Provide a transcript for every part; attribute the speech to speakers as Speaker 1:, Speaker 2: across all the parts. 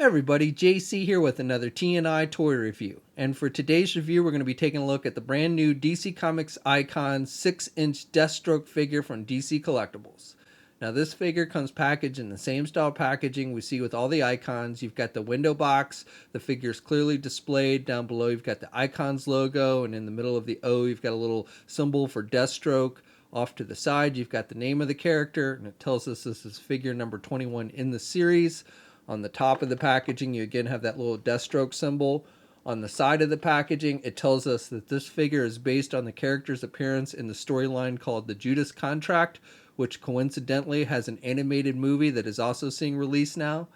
Speaker 1: Hey everybody, JC here with another T&I toy review. And for today's review, we're going to be taking a look at the brand new DC Comics Icon 6-inch Deathstroke figure from DC Collectibles. Now this figure comes packaged in the same style packaging we see with all the icons. You've got the window box, the figure's clearly displayed. Down below you've got the Icons logo, and in the middle of the O you've got a little symbol for Deathstroke. Off to the side you've got the name of the character, and it tells us this is figure number 21 in the series. On the top of the packaging, you again have that little Deathstroke symbol. On the side of the packaging, it tells us that this figure is based on the character's appearance in the storyline called The Judas Contract, which coincidentally has an animated movie that is also seeing release now.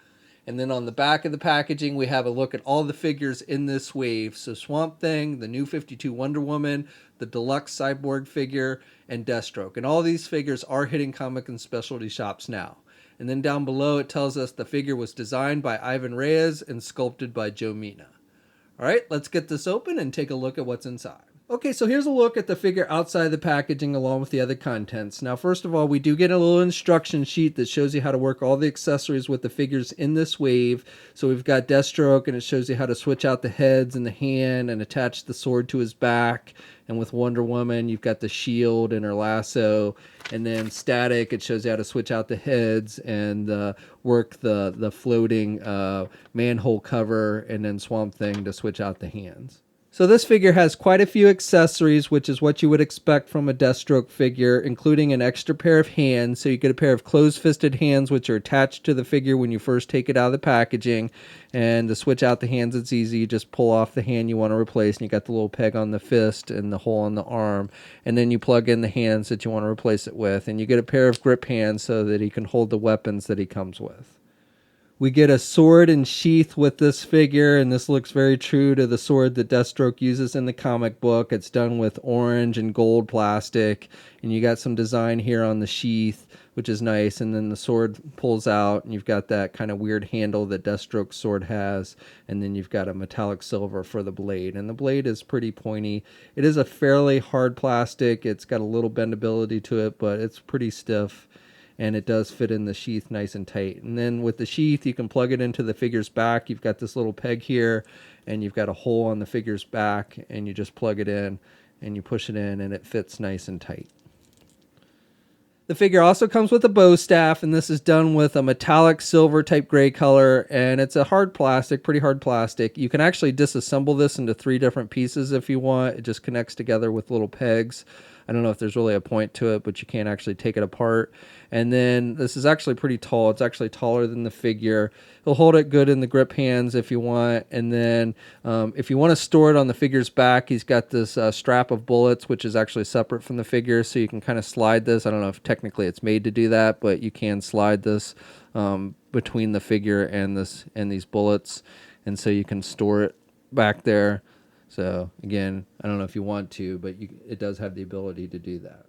Speaker 1: And then on the back of the packaging, we have a look at all the figures in this wave. So Swamp Thing, the New 52 Wonder Woman, the deluxe Cyborg figure, and Deathstroke. And all these figures are hitting comic and specialty shops now. And then down below it tells us the figure was designed by Ivan Reyes and sculpted by Joe Mina. Alright, let's get this open and take a look at what's inside. Okay, so here's a look at the figure outside the packaging along with the other contents. Now first of all, we do get a little instruction sheet that shows you how to work all the accessories with the figures in this wave. So we've got Deathstroke, and it shows you how to switch out the heads and the hand and attach the sword to his back. And with Wonder Woman, you've got the shield and her lasso. And then Static, it shows you how to switch out the heads and work the floating manhole cover, and then Swamp Thing to switch out the hands. So this figure has quite a few accessories, which is what you would expect from a Deathstroke figure, including an extra pair of hands. So you get a pair of closed-fisted hands, which are attached to the figure when you first take it out of the packaging. And to switch out the hands, it's easy. You just pull off the hand you want to replace, and you got the little peg on the fist and the hole on the arm. And then you plug in the hands that you want to replace it with. And you get a pair of grip hands so that he can hold the weapons that he comes with. We get a sword and sheath with this figure, and this looks very true to the sword that Deathstroke uses in the comic book. It's done with orange and gold plastic, and you got some design here on the sheath, which is nice. And then the sword pulls out, and you've got that kind of weird handle that Deathstroke's sword has, and then you've got a metallic silver for the blade. And the blade is pretty pointy. It is a fairly hard plastic. It's got a little bendability to it, but it's pretty stiff. And it does fit in the sheath nice and tight. And then with the sheath, you can plug it into the figure's back. You've got this little peg here, and you've got a hole on the figure's back, and you just plug it in, and you push it in, and it fits nice and tight. The figure also comes with a bow staff, and this is done with a metallic silver type gray color, and it's a hard plastic, pretty hard plastic. You can actually disassemble this into 3 different pieces if you want. It just connects together with little pegs. I don't know if there's really a point to it, but you can't actually take it apart. And then this is actually pretty tall. It's actually taller than the figure. He'll hold it good in the grip hands if you want. And then if you want to store it on the figure's back, he's got this strap of bullets, which is actually separate from the figure. So you can kind of slide this. I don't know if technically it's made to do that, but you can slide this between the figure and these bullets. And so you can store it back there. So again, I don't know if you want to, but it does have the ability to do that.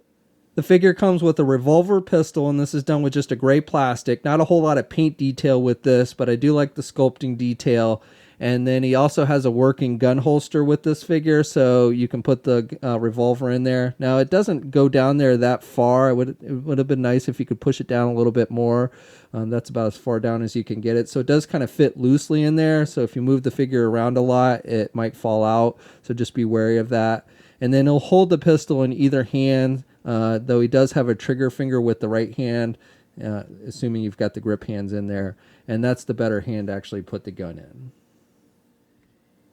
Speaker 1: The figure comes with a revolver pistol, and this is done with just a gray plastic. Not a whole lot of paint detail with this, but I do like the sculpting detail. And then he also has a working gun holster with this figure, so you can put the revolver in there. Now, it doesn't go down there that far. It would have been nice if you could push it down a little bit more. That's about as far down as you can get it. So it does kind of fit loosely in there. So if you move the figure around a lot, it might fall out. So just be wary of that. And then he'll hold the pistol in either hand, though he does have a trigger finger with the right hand, assuming you've got the grip hands in there. And that's the better hand to actually put the gun in.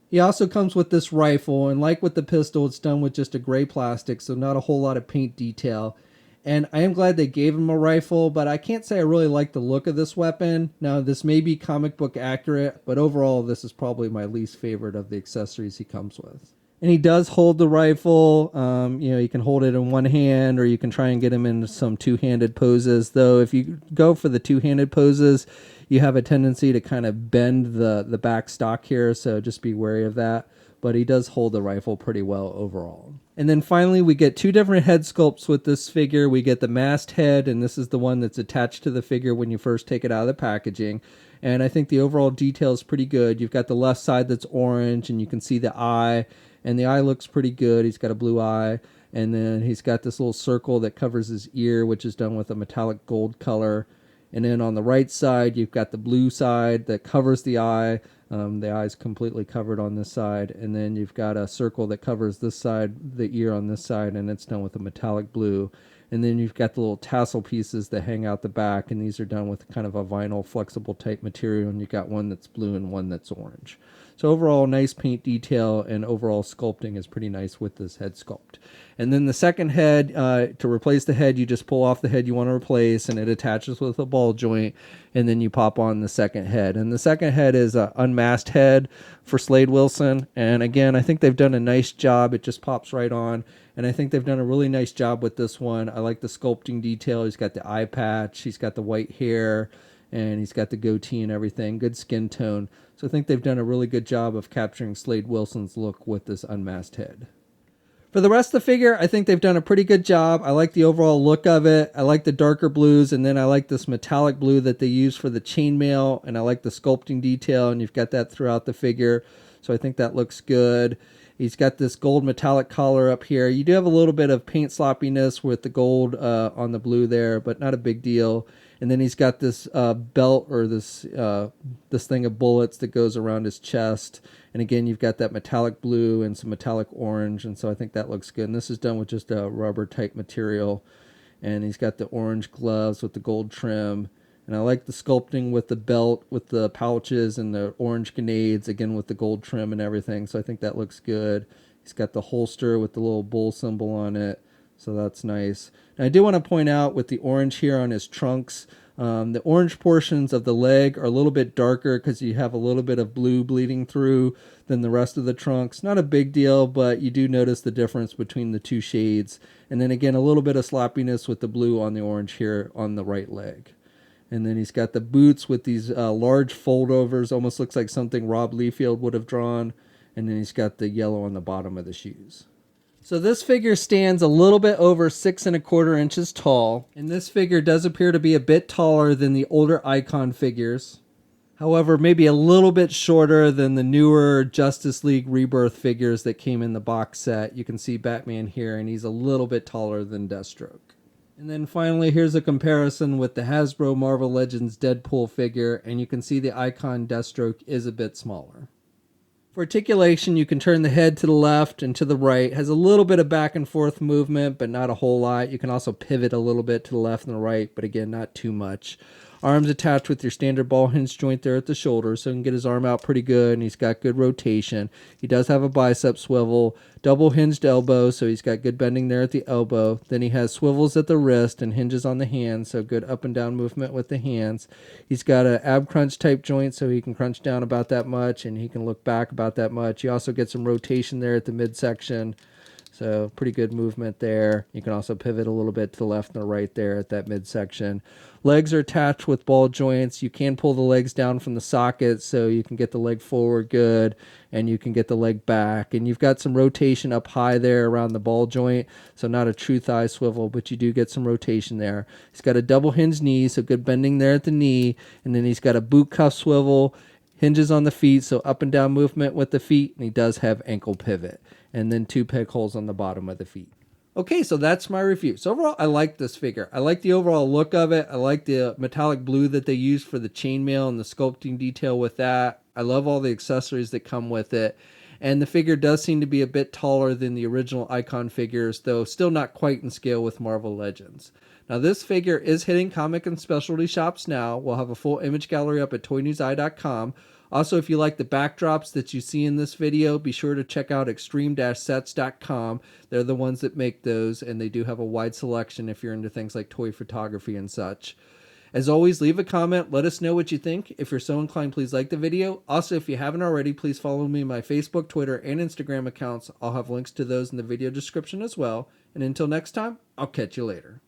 Speaker 1: He also comes with this rifle, and like with the pistol, it's done with just a gray plastic, so not a whole lot of paint detail. And I am glad they gave him a rifle, but I can't say I really like the look of this weapon. Now, this may be comic book accurate, but overall, this is probably my least favorite of the accessories he comes with. And he does hold the rifle. You can hold it in one hand, or you can try and get him into some two-handed poses. Though if you go for the two-handed poses, you have a tendency to kind of bend the back stock here, so just be wary of that. But he does hold the rifle pretty well overall. And then finally, we get 2 different head sculpts with this figure. We get the masked head, and this is the one that's attached to the figure when you first take it out of the packaging. And I think the overall detail is pretty good. You've got the left side that's orange, and you can see the eye. And the eye looks pretty good. He's got a blue eye. And then he's got this little circle that covers his ear, which is done with a metallic gold color. And then on the right side, you've got the blue side that covers the eye. The eye's completely covered on this side. And then you've got a circle that covers this side, the ear on this side, and it's done with a metallic blue. And then you've got the little tassel pieces that hang out the back, and these are done with kind of a vinyl flexible type material. And you've got one that's blue and one that's orange. So overall, nice paint detail, and overall sculpting is pretty nice with this head sculpt. And then the second head, to replace the head, you just pull off the head you want to replace, and it attaches with a ball joint, and then you pop on the second head. And the second head is an unmasked head for Slade Wilson. And again, I think they've done a nice job. It just pops right on. And I think they've done a really nice job with this one. I like the sculpting detail. He's got the eye patch. He's got the white hair. And he's got the goatee and everything. Good skin tone. So I think they've done a really good job of capturing Slade Wilson's look with this unmasked head. For the rest of the figure, I think they've done a pretty good job. I like the overall look of it. I like the darker blues, and then I like this metallic blue that they use for the chainmail, and I like the sculpting detail, and you've got that throughout the figure. So I think that looks good. He's got this gold metallic collar up here. You do have a little bit of paint sloppiness with the gold on the blue there, but not a big deal. And then he's got this belt, or this thing of bullets that goes around his chest. And again, you've got that metallic blue and some metallic orange, and so I think that looks good. And this is done with just a rubber type material. And he's got the orange gloves with the gold trim. And I like the sculpting with the belt, with the pouches and the orange grenades, again with the gold trim and everything. So I think that looks good. He's got the holster with the little bull symbol on it. So that's nice. And I do want to point out with the orange here on his trunks, the orange portions of the leg are a little bit darker because you have a little bit of blue bleeding through than the rest of the trunks. Not a big deal, but you do notice the difference between the two shades. And then again, a little bit of sloppiness with the blue on the orange here on the right leg. And then he's got the boots with these large foldovers. Almost looks like something Rob Liefeld would have drawn. And then he's got the yellow on the bottom of the shoes. So this figure stands a little bit over 6¼ inches tall. And this figure does appear to be a bit taller than the older Icon figures. However, maybe a little bit shorter than the newer Justice League Rebirth figures that came in the box set. You can see Batman here, and he's a little bit taller than Deathstroke. And then finally, here's a comparison with the Hasbro Marvel Legends Deadpool figure, and you can see the Icon Deathstroke is a bit smaller. For articulation, you can turn the head to the left and to the right. Has a little bit of back and forth movement, but not a whole lot. You can also pivot a little bit to the left and the right, but again, not too much. Arms attached with your standard ball hinge joint there at the shoulder, so he can get his arm out pretty good, and he's got good rotation. He does have a bicep swivel, double hinged elbow, so he's got good bending there at the elbow. Then he has swivels at the wrist and hinges on the hands, so good up and down movement with the hands. He's got an ab crunch type joint, so he can crunch down about that much, and he can look back about that much. You also get some rotation there at the midsection. So pretty good movement there. You can also pivot a little bit to the left and the right there at that midsection. Legs are attached with ball joints. You can pull the legs down from the socket so you can get the leg forward good and you can get the leg back. And you've got some rotation up high there around the ball joint. So not a true thigh swivel, but you do get some rotation there. He's got a double hinge knee, so good bending there at the knee. And then he's got a boot cuff swivel, hinges on the feet, so up and down movement with the feet. And he does have ankle pivot. And then 2 peg holes on the bottom of the feet. Okay, so that's my review. So overall, I like this figure. I like the overall look of it. I like the metallic blue that they used for the chainmail and the sculpting detail with that. I love all the accessories that come with it. And the figure does seem to be a bit taller than the original Icon figures, though still not quite in scale with Marvel Legends. Now, this figure is hitting comic and specialty shops now. We'll have a full image gallery up at toynewseye.com. Also, if you like the backdrops that you see in this video, be sure to check out extreme-sets.com. They're the ones that make those, and they do have a wide selection if you're into things like toy photography and such. As always, leave a comment. Let us know what you think. If you're so inclined, please like the video. Also, if you haven't already, please follow me on my Facebook, Twitter, and Instagram accounts. I'll have links to those in the video description as well. And until next time, I'll catch you later.